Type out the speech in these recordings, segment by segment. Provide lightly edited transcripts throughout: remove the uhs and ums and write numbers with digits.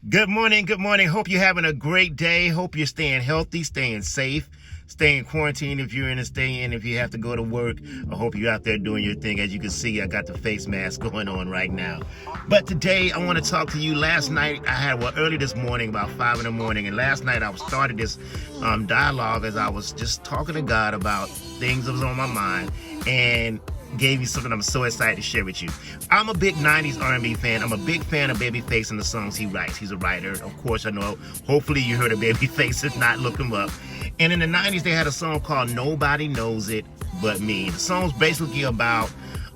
Good morning. Good morning. Hope you're having a great day. Hope you're staying healthy, staying safe, staying quarantined if you're in a stay in, if you have to go to work. I hope you're out there doing your thing. As you can see, I got the face mask going on right now. But today I want to talk to you. Last night I had, early this morning, about 5 in the morning. And last night I started this dialogue as I was just talking to God about things that was on my mind. And gave you something I'm so excited to share with you. I'm a big 90s R&B fan. I'm a big fan of Babyface and the songs he writes. He's a writer. Of course, I know, hopefully you heard of Babyface. If not, look him up. And in the 90s, they had a song called Nobody Knows It But Me. The song's basically about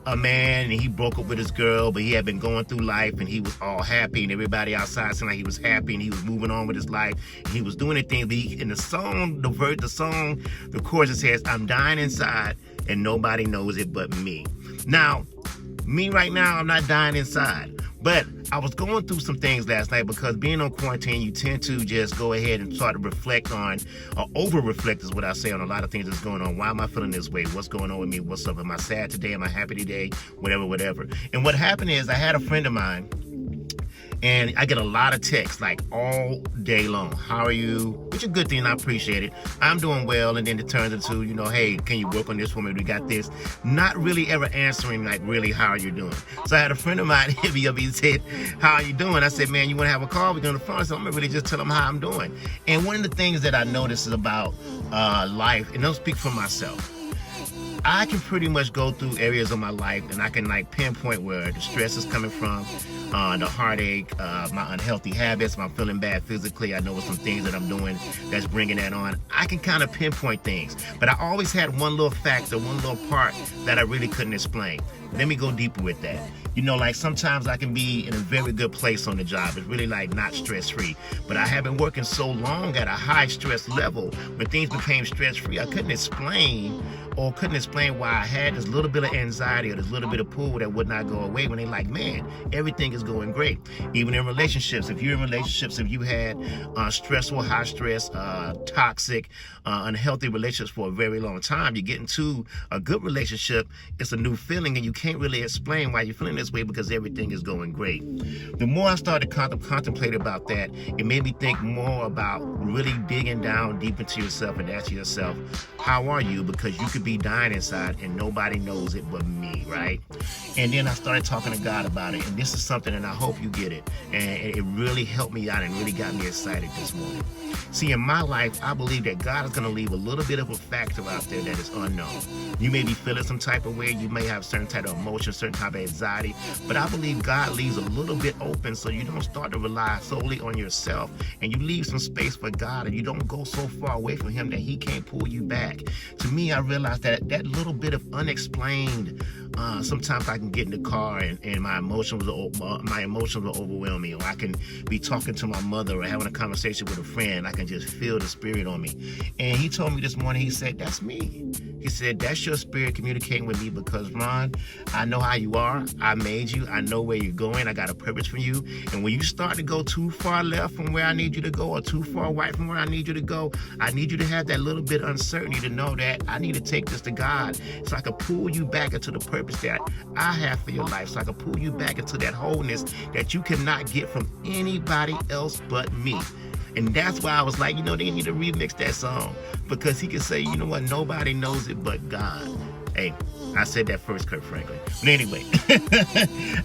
a man, and he broke up with his girl, but he had been going through life, and he was all happy, and everybody outside seemed like he was happy, and he was moving on with his life, and he was doing the thing. But in the song, the chorus, it says, "I'm dying inside, and nobody knows it but me." Now, me right now, I'm not dying inside. But I was going through some things last night because being on quarantine, you tend to just go ahead and start to reflect on, or over-reflect is what I say, on a lot of things that's going on. Why am I feeling this way? What's going on with me? What's up? Am I sad today? Am I happy today? Whatever. And what happened is I had a friend of mine, and I get a lot of texts like all day long. How are you? Which is a good thing. I appreciate it. I'm doing well. And then it turns into, hey, can you work on this for me? We got this. Not really ever answering like, really, how are you doing? So I had a friend of mine hit me up. He said, how are you doing? I said, man, you want to have a call? We get on the phone. So I'm going to really just tell him how I'm doing. And one of the things that I notice is about life, and I'll speak for myself. I can pretty much go through areas of my life and I can pinpoint where the stress is coming from, the heartache, my unhealthy habits. If I'm feeling bad physically, I know some things that I'm doing that's bringing that on. I can kind of pinpoint things, but I always had one little factor, one little part that I really couldn't explain. Let me go deeper with that. Sometimes I can be in a very good place on the job. It's really not stress-free. But I have been working so long at a high stress level, when things became stress-free, I couldn't explain why I had this little bit of anxiety or this little bit of pull that would not go away when they man, everything is going great. Even in relationships, if you're in relationships, if you had stressful, high stress, toxic, unhealthy relationships for a very long time, you get into a good relationship, it's a new feeling, and you can't really explain why you're feeling this way because everything is going great. The more I started to contemplate about that, it made me think more about really digging down deep into yourself and asking yourself, how are you? Because you could be dying inside and nobody knows it but me, right? And then I started talking to God about it, and this is something, and I hope you get it. And it really helped me out and really got me excited this morning. See, in my life, I believe that God is going to leave a little bit of a factor out there that is unknown. You may be feeling some type of way, you may have certain type of emotion, certain type of anxiety, but I believe God leaves a little bit open so you don't start to rely solely on yourself, and you leave some space for God, and you don't go so far away from Him that He can't pull you back. To me, I realized that little bit of unexplained, sometimes I can get in the car and my emotions will overwhelm me, or I can be talking to my mother or having a conversation with a friend. I can just feel the spirit on me. And he told me this morning, he said, that's me. He said, that's your spirit communicating with me, because Ron, I know how you are. I made you. I know where you're going. I got a purpose for you. And when you start to go too far left from where I need you to go, or too far right from where I need you to go, I need you to have that little bit of uncertainty to know that I need to take this to God so I can pull you back into the purpose that I have for your life, so I can pull you back into that wholeness that you cannot get from anybody else but me. And that's why I was like, they need to remix that song, because he can say, you know what, nobody knows it but God. Hey, I said that first, Kirk Franklin. But anyway,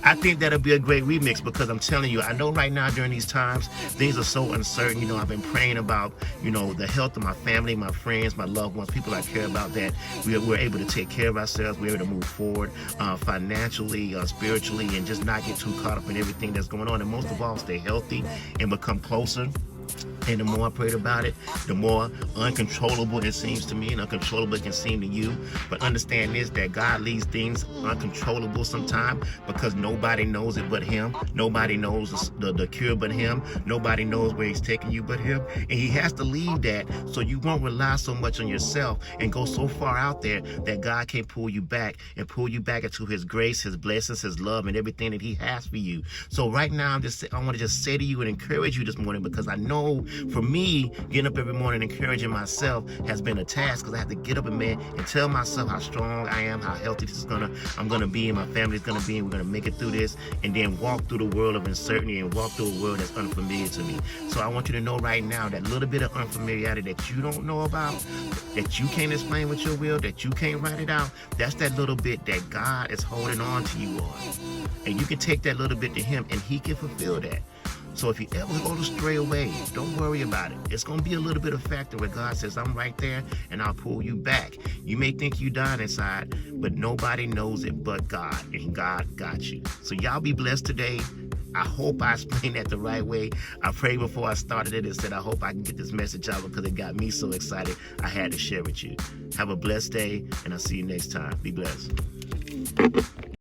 I think that'll be a great remix, because I'm telling you, I know right now during these times, things are so uncertain. I've been praying about, the health of my family, my friends, my loved ones, people I care about, that we're able to take care of ourselves. We're able to move forward financially, spiritually, and just not get too caught up in everything that's going on. And most of all, stay healthy and become closer. And the more I prayed about it, the more uncontrollable it seems to me, and uncontrollable it can seem to you. But understand this, that God leaves things uncontrollable sometimes, because nobody knows it but Him. Nobody knows the cure but Him. Nobody knows where He's taking you but Him. And He has to leave that so you won't rely so much on yourself and go so far out there that God can't pull you back and pull you back into His grace, His blessings, His love, and everything that He has for you. So right now, I want to just say to you and encourage you this morning, because I know For me, getting up every morning encouraging myself has been a task, because I have to get up and tell myself how strong I am, how healthy I'm gonna be, and my family's gonna be, and we're gonna make it through this, and then walk through the world of uncertainty and walk through a world that's unfamiliar to me. So I want you to know right now that little bit of unfamiliarity that you don't know about, that you can't explain with your will, that you can't write it out, that's that little bit that God is holding on to you on. And you can take that little bit to him, and he can fulfill that. So if you ever go to stray away, don't worry about it. It's going to be a little bit of factor where God says, I'm right there and I'll pull you back. You may think you dying inside, but nobody knows it but God, and God got you. So y'all be blessed today. I hope I explained that the right way. I prayed before I started it and said, I hope I can get this message out, because it got me so excited I had to share with you. Have a blessed day, and I'll see you next time. Be blessed.